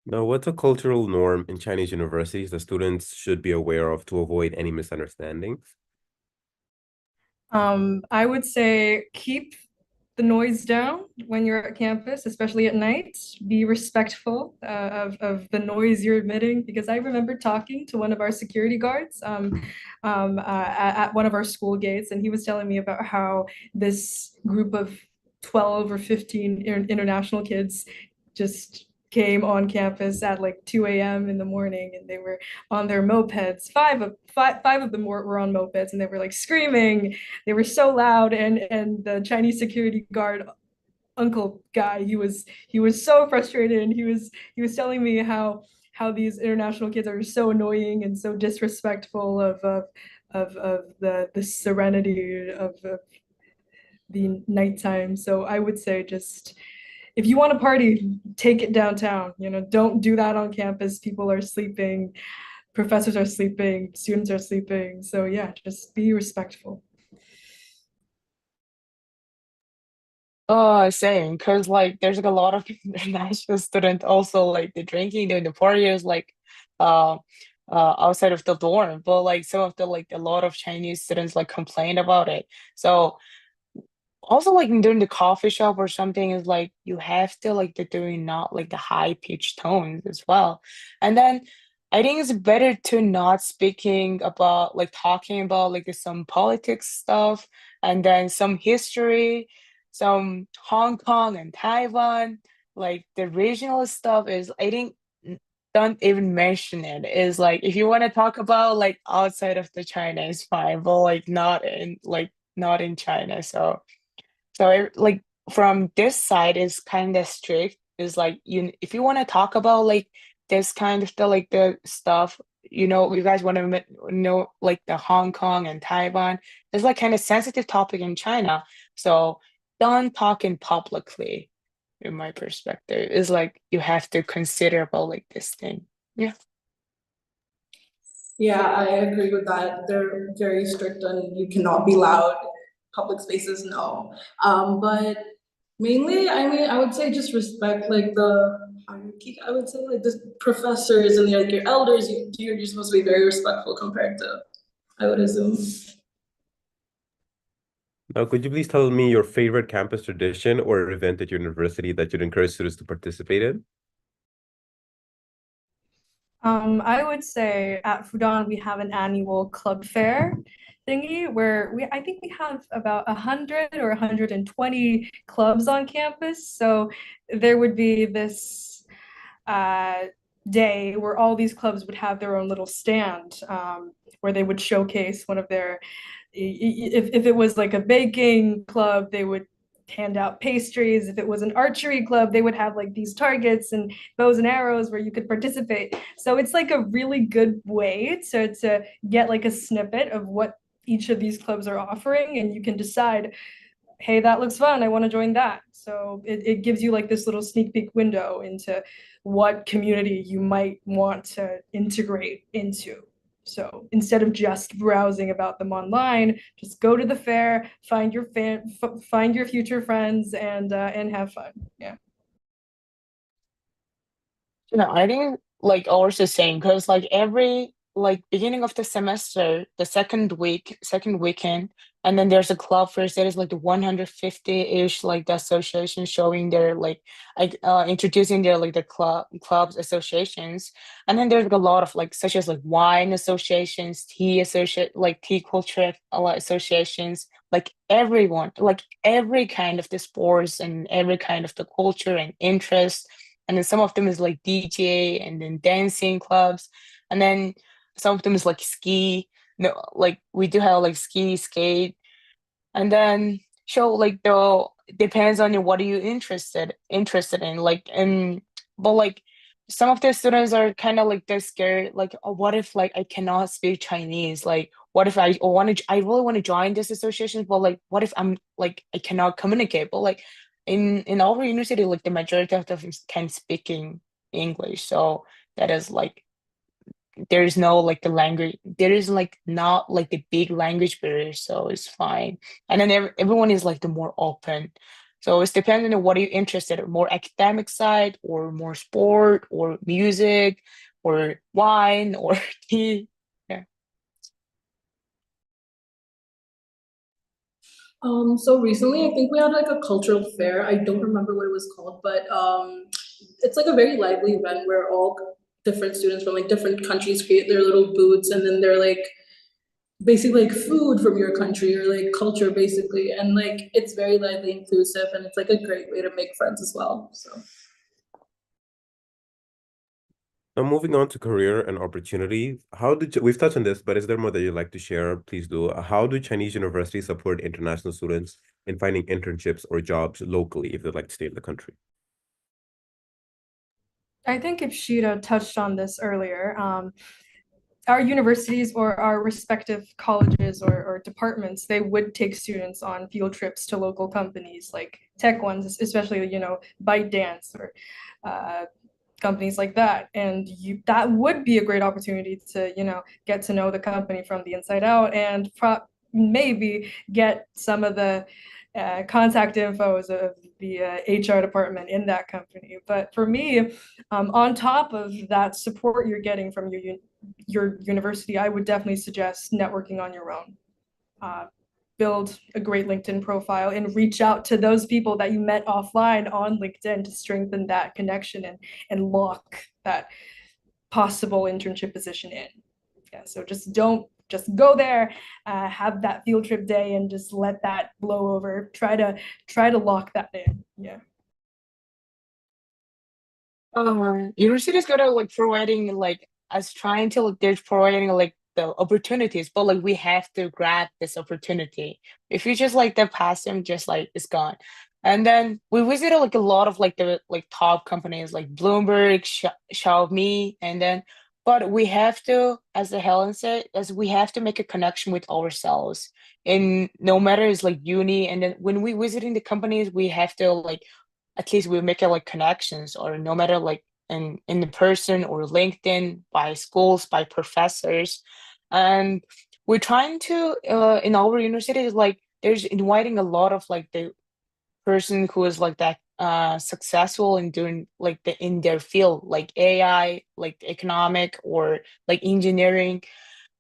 Speaker 1: Now, what's a cultural norm in Chinese universities that students should be aware of to avoid any misunderstandings?
Speaker 2: I would say keep the noise down when you're at campus, especially at night. Be respectful of the noise you're emitting, because I remember talking to one of our security guards at one of our school gates, and he was telling me about how this group of 12 or 15 international kids just came on campus at like 2 a.m. in the morning, and they were on their mopeds. Five of them were on mopeds, and they were like screaming. They were so loud, and the Chinese security guard uncle guy, he was so frustrated, and he was telling me how these international kids are so annoying and so disrespectful of the serenity of the nighttime. So I would say just if you want to party, take it downtown. Don't do that on campus. People are sleeping, professors are sleeping, students are sleeping. So yeah, just be respectful.
Speaker 3: Oh, same, because like there's like a lot of international students also like the drinking during the parties like uh outside of the dorm, but like some of the like a lot of Chinese students like complain about it. So also like during the coffee shop or something is like you have to like the doing not like the high pitched tones as well. And then I think it's better to not speaking about like talking about like some politics stuff and then some history, some Hong Kong and Taiwan, like the regional stuff is I think don't even mention it. Is like if you want to talk about like outside of the China is fine, but like not in China. So like from this side is kind of strict. Is like you if you want to talk about like this kind of the stuff, you guys want to know like the Hong Kong and Taiwan. It's like kind of sensitive topic in China. So don't talk in publicly, in my perspective. Is like you have to consider about like this thing. Yeah.
Speaker 4: Yeah, I agree with that. They're very strict on you cannot be loud. Public spaces, no. But mainly, I mean, I would say just respect like the hierarchy. I would say like the professors and like your elders. You're supposed to be very respectful compared to, I would assume.
Speaker 1: Now, could you please tell me your favorite campus tradition or event at your university that you'd encourage students to participate in?
Speaker 2: I would say at Fudan we have an annual club fair thingy where I think we have about 100 or 120 clubs on campus. So there would be this uh, day where all these clubs would have their own little stand where they would showcase one of their if it was like a baking club, they would hand out pastries. If it was an archery club, they would have like these targets and bows and arrows where you could participate. So it's like a really good way to get like a snippet of what each of these clubs are offering, and you can decide, hey, that looks fun, I want to join that. So it gives you like this little sneak peek window into what community you might want to integrate into. So instead of just browsing about them online, just go to the fair, find your future friends, and have fun. Yeah.
Speaker 3: I think like ours the same because like every like beginning of the semester, the second weekend, and then there's a club first that is like the 150-ish like the association showing their like introducing their like the clubs associations, and then there's like a lot of like such as like wine associations, tea culture associations, like everyone, like every kind of the sports and every kind of the culture and interest, and then some of them is like DJ and then dancing clubs, and then some of them is like ski. No, like we do have like ski, skate, and then show like the depends on you what are you interested in like and but like some of the students are kind of like they're scared like oh, what if like I cannot speak Chinese, like what if I really want to join this association, but like what if I'm like I cannot communicate, but like in our university like the majority of them can speaking English, so that is like there is no like the language, there is like not like the big language barrier, so it's fine. And then everyone is like the more open, so it's depending on what are you interested in, more academic side or more sport or music or wine or tea. Yeah.
Speaker 4: So recently, I think we had like a cultural fair. I don't remember what it was called, but it's like a very lively event where all different students from like different countries create their little booths, and then they're like basically like food from your country or like culture basically, and like it's very lively, inclusive, and it's like a great way to make friends as well. So.
Speaker 1: Now, moving on to career and opportunity, we've touched on this, but is there more that you'd like to share? Please do. How do Chinese universities support international students in finding internships or jobs locally if they'd like to stay in the country?
Speaker 2: I think Ishida touched on this earlier. our universities or our respective colleges or departments, they would take students on field trips to local companies like tech ones, especially, ByteDance or companies like that. And that would be a great opportunity to, get to know the company from the inside out and maybe get some of the contact infos of the HR department in that company. But for me, on top of that support you're getting from your university, I would definitely suggest networking on your own. Build a great LinkedIn profile and reach out to those people that you met offline on LinkedIn to strengthen that connection and lock that possible internship position in. Yeah, so just go there, have that field trip day, and just let that blow over. Try to lock that in. Yeah.
Speaker 3: University is gonna like providing like as trying to like they're providing like the opportunities, but like we have to grab this opportunity. If you just like the pass them, just like it's gone. And then we visited like a lot of like the like top companies like Bloomberg, Xiaomi, and then but we have to, as the Helen said, as we have to make a connection with ourselves. And no matter it's like uni, and then when we visiting the companies, we have to like at least we make it like connections or no matter like in the person or LinkedIn by schools by professors, and we're trying to in our university is like there's inviting a lot of like the person who is like that successful in doing like the in their field like AI like economic or like engineering,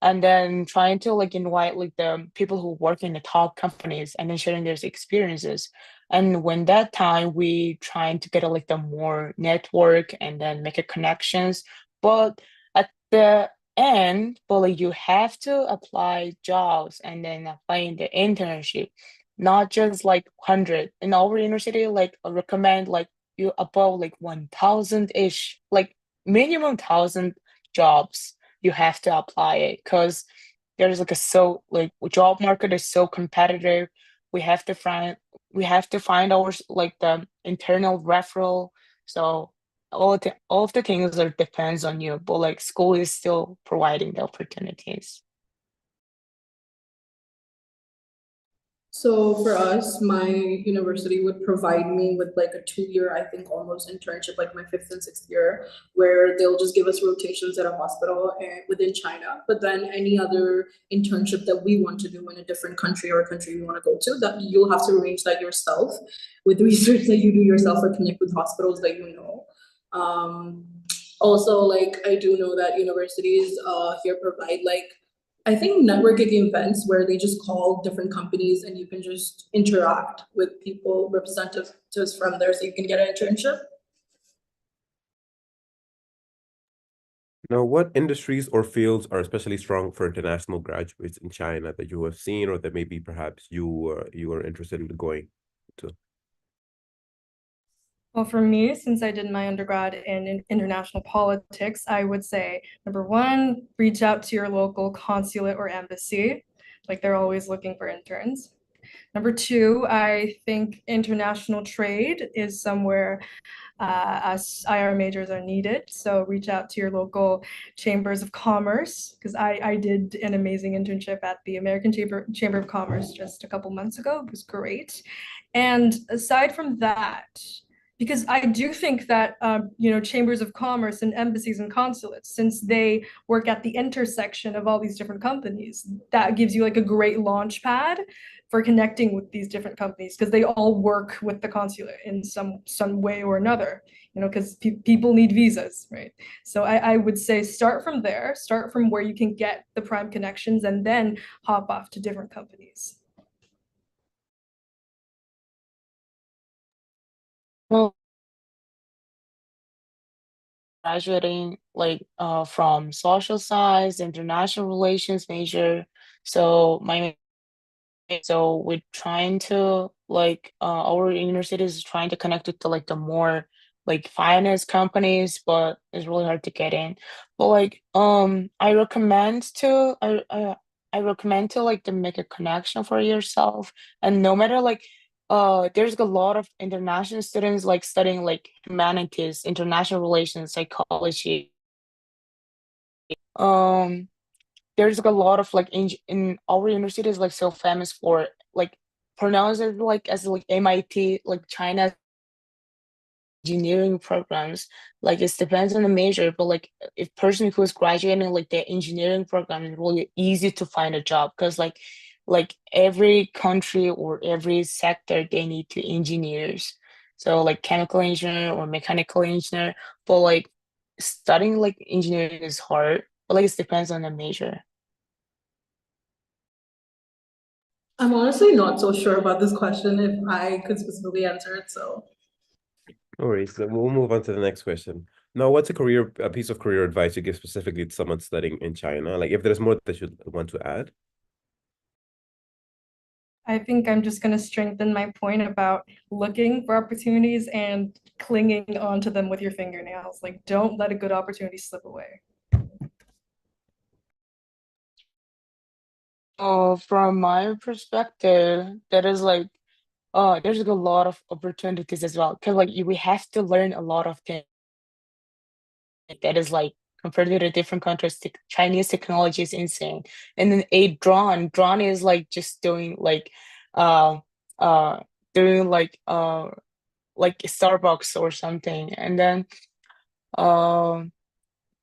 Speaker 3: and then trying to like invite like the people who work in the top companies and then sharing their experiences. And when that time we trying to get like the more network and then make a connections, but at the end, but like you have to apply jobs and then applying the internship, not just like 100 in our university. Like I recommend like you above like 1,000-ish, like minimum 1,000 jobs you have to apply it because there's like a so like job market is so competitive. We have to find our like the internal referral. So all of the things are depends on you, but like school is still providing the opportunities.
Speaker 4: So for us, my university would provide me with like a 2 year, I think almost internship, like my fifth and sixth year, where they'll just give us rotations at a hospital and within China. But then any other internship that we want to do in a different country or a country we want to go to, that you'll have to arrange that yourself with research that you do yourself or connect with hospitals that you know. Um, Also, like I do know that universities here provide like I think networking events where they just call different companies and you can just interact with people, representatives from there, so you can get an internship.
Speaker 1: Now, what industries or fields are especially strong for international graduates in China that you have seen, or that maybe perhaps you are interested in going to?
Speaker 2: Well, for me, since I did my undergrad in international politics, I would say number one, reach out to your local consulate or embassy. Like they're always looking for interns. Number two, I think international trade is somewhere us IR majors are needed. So reach out to your local chambers of commerce, because I did an amazing internship at the American Chamber of Commerce just a couple months ago. It was great. And aside from that, because I do think that chambers of commerce and embassies and consulates, since they work at the intersection of all these different companies, that gives you like a great launch pad for connecting with these different companies because they all work with the consulate in some way or another. Because people need visas, right? So I would say start from there, start from where you can get the prime connections, and then hop off to different companies.
Speaker 3: Well, graduating like from social science, international relations major. So we're trying to like our university is trying to connect with the like the more like finance companies, but it's really hard to get in. But like I recommend to like to make a connection for yourself, and no matter like there's a lot of international students like studying like humanities, international relations, psychology. there's like a lot of like in our university is like so famous for like pronounced as like MIT, like China engineering programs. Like it depends on the major, but like if person who's graduating like the engineering program is really easy to find a job because like every country or every sector they need to engineers. So like chemical engineer or mechanical engineer, but like studying like engineering is hard, but like it depends on the major.
Speaker 4: I'm honestly not so sure about this question if I could specifically answer it, so.
Speaker 1: No worries. So we'll move on to the next question. Now, what's a piece of career advice you give specifically to someone studying in China? Like if there's more that you want to add.
Speaker 2: I think I'm just going to strengthen my point about looking for opportunities and clinging onto them with your fingernails. Like, don't let a good opportunity slip away.
Speaker 3: From my perspective, that is like there's like a lot of opportunities as well. Because like we have to learn a lot of things that is like compared to the different countries, Chinese technology is insane. And then a drone is like just uh uh doing like Starbucks or something. And then um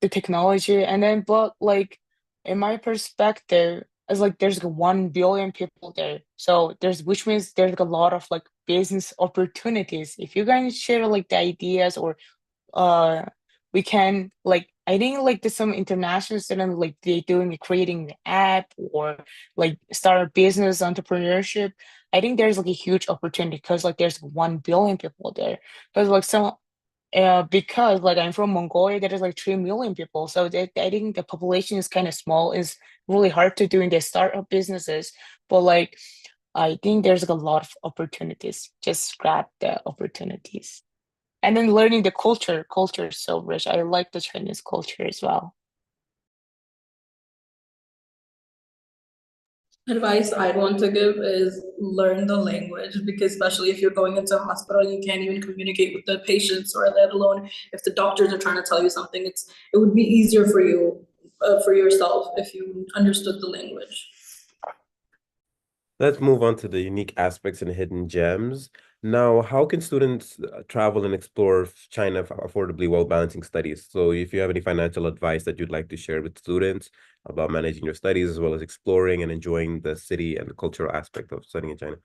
Speaker 3: the technology and then but like in my perspective it's like there's like 1 billion people there, so there's which means there's like a lot of like business opportunities if you guys share like the ideas or uh we can like I think like there's some international students like they doing creating the app or like start a business entrepreneurship. I think there's like a huge opportunity because like there's 1 billion people there because like some because like I'm from Mongolia, there is like 3 million people. So I think the population is kind of small. It's really hard to do in the startup businesses. But like I think there's like a lot of opportunities. Just grab the opportunities. And then learning the culture. Culture is so rich. I like the Chinese culture as well.
Speaker 4: Advice I'd want to give is learn the language because especially if you're going into a hospital, you can't even communicate with the patients or let alone if the doctors are trying to tell you something, it would be easier for you, for yourself if you understood the language.
Speaker 1: Let's move on to the unique aspects and hidden gems. Now, how can students travel and explore China affordably while balancing studies? So if you have any financial advice that you'd like to share with students about managing your studies as well as exploring and enjoying the city and the cultural aspect of studying in China.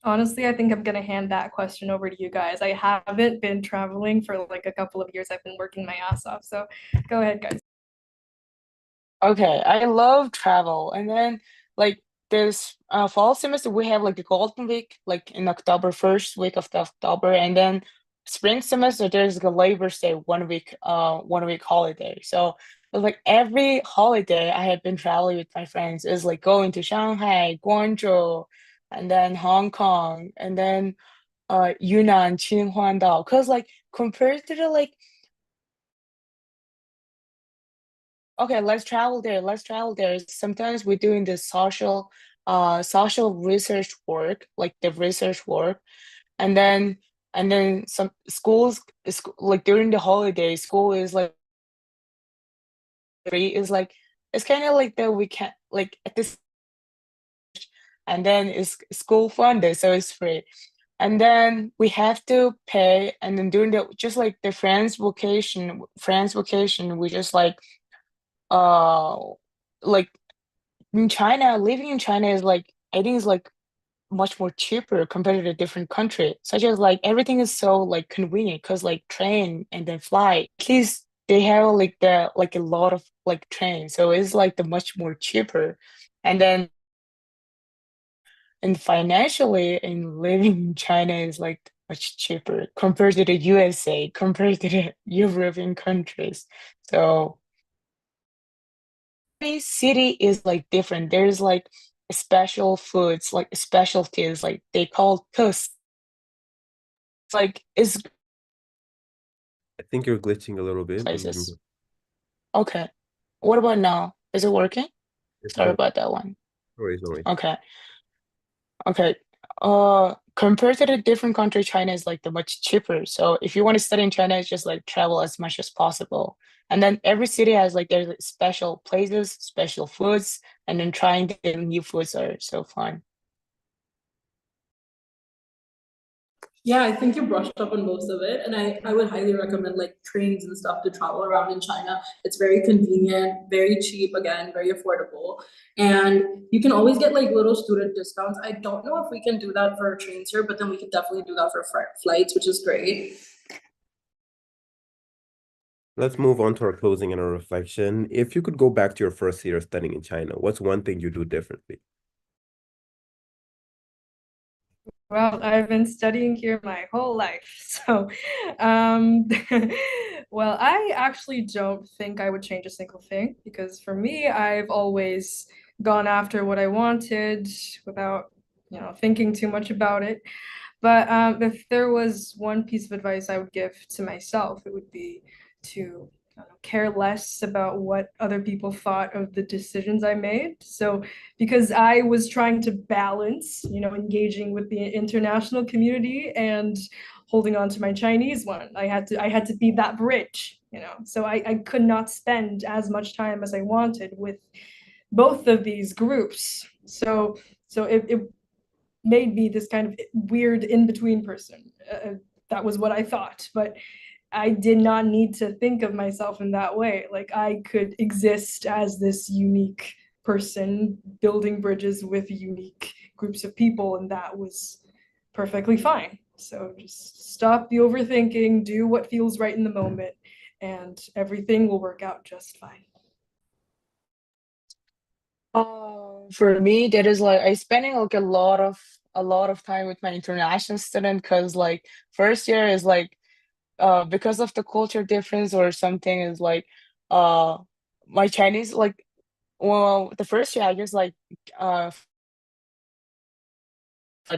Speaker 2: Honestly, I think I'm going to hand that question over to you guys. I haven't been traveling for like a couple of years. I've been working my ass off. So go ahead, guys.
Speaker 3: Okay, I love travel. And then like this fall semester we have like the Golden Week, like in October, first week of the October, and then spring semester there's the Labor Day 1 week 1 week holiday. So like every holiday I have been traveling with my friends is like going to Shanghai, Guangzhou, and then Hong Kong, and then Yunnan, Qinhuangdao. Cause like compared to the like okay, let's travel there. Let's travel there. Sometimes we're doing the social research work, like the research work, and then some schools like during the holiday, school is like free. Is like it's kind of like the weekend, like at this, and then it's school funded, so it's free. And then we have to pay, and then during the just like the friends vacation, we just uh like in China, living in China is like I think is like much more cheaper compared to a different country. Such as like everything is so like convenient because like train and then fly. At least they have like the like a lot of like trains, so it's like the much more cheaper. And then and financially, in living in China is like much cheaper compared to the USA, compared to the European countries. So every city is like different. There's like special foods, like specialties, like they call tus. It's like it's
Speaker 1: I think you're glitching a little bit.
Speaker 3: places. Okay. What about now? Is it working?
Speaker 1: It's
Speaker 3: Sorry
Speaker 1: no
Speaker 3: about that one.
Speaker 1: worries, no worries.
Speaker 3: Okay. Okay. Compared to the different country, China is like the much cheaper. So if you want to study in China, it's just like travel as much as possible. And then every city has like there's like, special places, special foods, and then trying the new foods are so fun.
Speaker 4: Yeah, I think you brushed up on most of it, and I would highly recommend like trains and stuff to travel around in China. It's very convenient, very cheap, again, very affordable, and you can always get like little student discounts. I don't know if we can do that for trains here, but then we could definitely do that for flights, which is great.
Speaker 1: Let's move on to our closing and our reflection. If you could go back to your first year studying in China, what's one thing you do differently?
Speaker 2: Well, I've been studying here my whole life. So, um, well, I actually don't think I would change a single thing because for me, I've always gone after what I wanted without, thinking too much about it. But if there was one piece of advice I would give to myself, it would be to care less about what other people thought of the decisions I made. So because I was trying to balance, engaging with the international community and holding on to my Chinese one, I had to be that bridge. So I could not spend as much time as I wanted with both of these groups. So it made me this kind of weird in-between person. That was what I thought, but I did not need to think of myself in that way. Like I could exist as this unique person building bridges with unique groups of people, and that was perfectly fine. So just stop the overthinking, do what feels right in the moment, and everything will work out just fine.
Speaker 3: For me, that is like I spending like a lot of time with my international student because like first year is like because of the culture difference or something is like uh my Chinese like well the first year I just like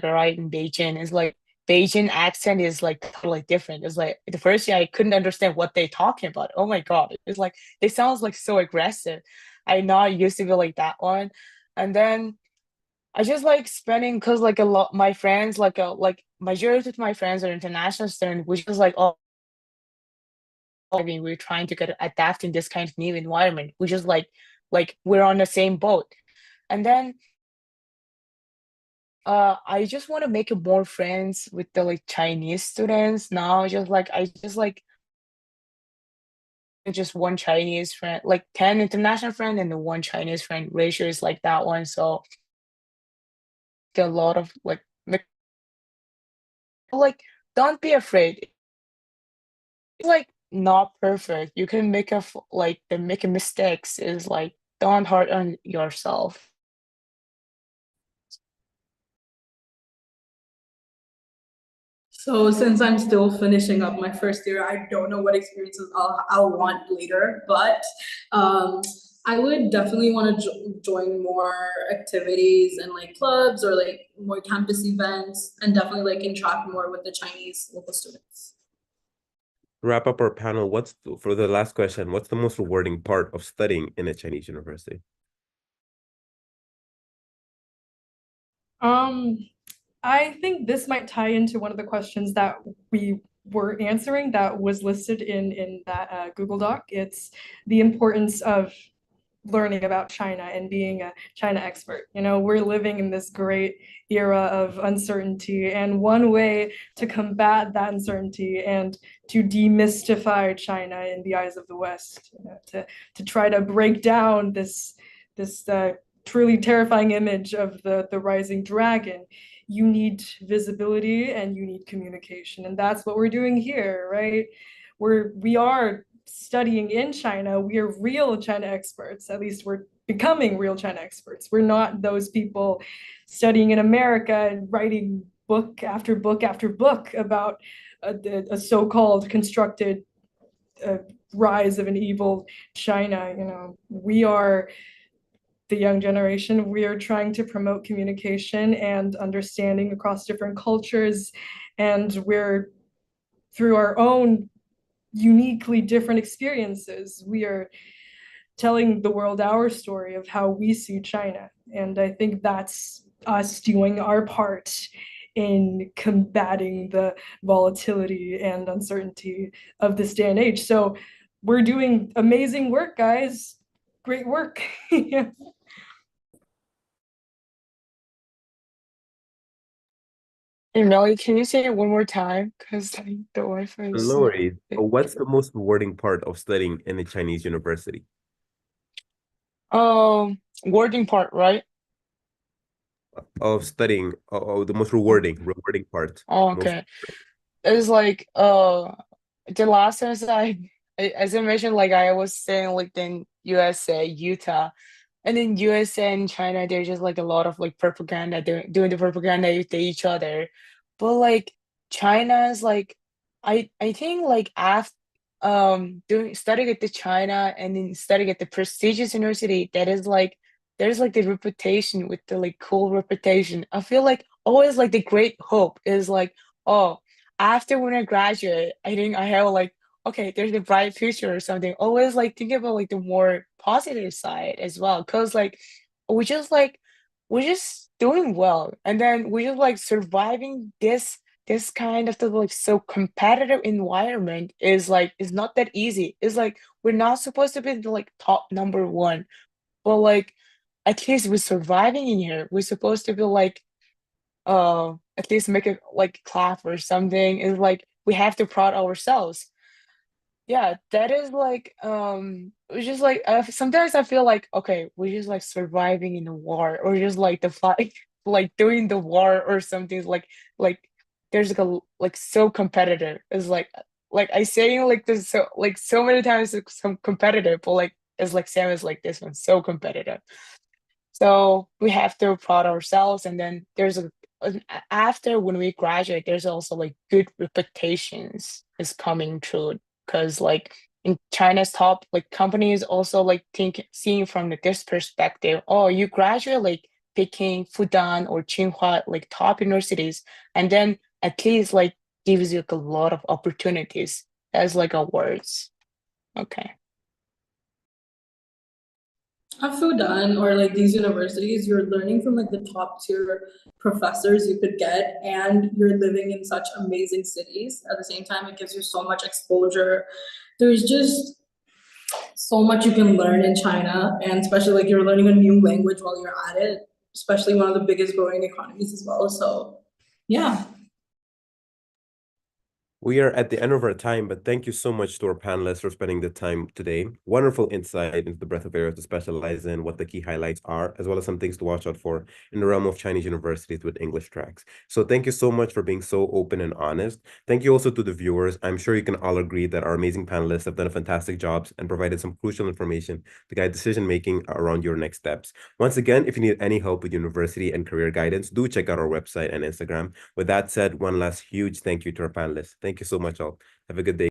Speaker 3: arrived in Beijing is like Beijing accent is like totally different. It's like the first year I couldn't understand what they talking about. Oh my God. It's like they sounds like so aggressive. I not used to be like that one. And then I just like spending because like a lot my friends like majority of my friends are international students, which is like all I mean we're trying to get adapt in this kind of new environment, which is like we're on the same boat. And then I just want to make more friends with the like Chinese students now. Just one Chinese friend, like 10 international friend and the one Chinese friend. Ratio is like that one. So a lot of like don't be afraid. It's like not perfect. You can make like the making mistakes is like don't hurt on yourself.
Speaker 4: So since I'm still finishing up my first year, I don't know what experiences I'll want later, but um, I would definitely want to join more activities and like clubs or like more campus events, and definitely like interact more with the Chinese local students.
Speaker 1: Wrap up our panel. For the last question, what's the most rewarding part of studying in a Chinese university?
Speaker 2: Um, I think this might tie into one of the questions that we were answering that was listed in that Google Doc. It's the importance of learning about China and being a China expert. We're living in this great era of uncertainty, and one way to combat that uncertainty and to demystify China in the eyes of the West, to try to break down this truly terrifying image of the rising dragon, you need visibility and you need communication, and that's what we're doing here, right? We are studying in China. We are real China experts. At least we're becoming real China experts. We're not those people studying in America and writing book after book after book about a so-called constructed rise of an evil China. We are the young generation. We are trying to promote communication and understanding across different cultures, and we're through our own uniquely different experiences, we are telling the world our story of how we see China. And I think that's us doing our part in combating the volatility and uncertainty of this day and age. So we're doing amazing work, guys. Great work.
Speaker 3: Hey, Millie, can you say it one more time? Because like, the Wi-Fi is
Speaker 1: No
Speaker 3: not.
Speaker 1: worries. What's the most rewarding part of studying in a Chinese university?
Speaker 3: Wording part, right?
Speaker 1: Of studying, the most
Speaker 3: Oh,
Speaker 1: rewarding part.
Speaker 3: oh,
Speaker 1: Most.
Speaker 3: okay. It's like the last semester as I mentioned, like I was saying like in USA, Utah, and in USA and China, there's just like a lot of like propaganda doing the propaganda with each other. But like China is like I think like after doing studying at the China and then studying at the prestigious university, that is like there's like the reputation with the like cool reputation. I feel like always like the great hope is like, oh, after when I graduate, I think I have like, okay, there's a bright future or something. Always like think about like the more positive side as well. Cause like we just like we're just doing well. And then we're just like surviving this kind of the like so competitive environment is not that easy. It's like we're not supposed to be the like top number one, but like at least we're surviving in here. We're supposed to be like at least make it like clap or something. Is like we have to proud ourselves. Yeah, that is like it's just like sometimes I feel like okay, we're just like surviving in a war or just like the fight like doing the war or something like there's like a like so competitive. It's like I saying like this so many times it's so competitive, but like it's like Sam is like this one so competitive. So we have to prod ourselves, and then there's after when we graduate, there's also like good reputations is coming through because like in China's top like companies also like think seeing from this perspective. Oh, you graduate like Peking, Fudan, or Tsinghua like top universities, and then at least like gives you like, a lot of opportunities as like awards. Okay.
Speaker 4: At Fudan or like these universities, you're learning from like the top tier professors you could get, and you're living in such amazing cities. At the same time, it gives you so much exposure. There's just so much you can learn in China, and especially like you're learning a new language while you're at it, especially one of the biggest growing economies as well. So, yeah.
Speaker 1: We are at the end of our time, but thank you so much to our panelists for spending the time today. Wonderful insight into the breadth of areas to specialize in, what the key highlights are, as well as some things to watch out for in the realm of Chinese universities with English tracks. So thank you so much for being so open and honest. Thank you also to the viewers. I'm sure you can all agree that our amazing panelists have done a fantastic job and provided some crucial information to guide decision-making around your next steps. Once again, if you need any help with university and career guidance, do check out our website and Instagram. With that said, one last huge thank you to our panelists. Thank you so much, all. Have a good day.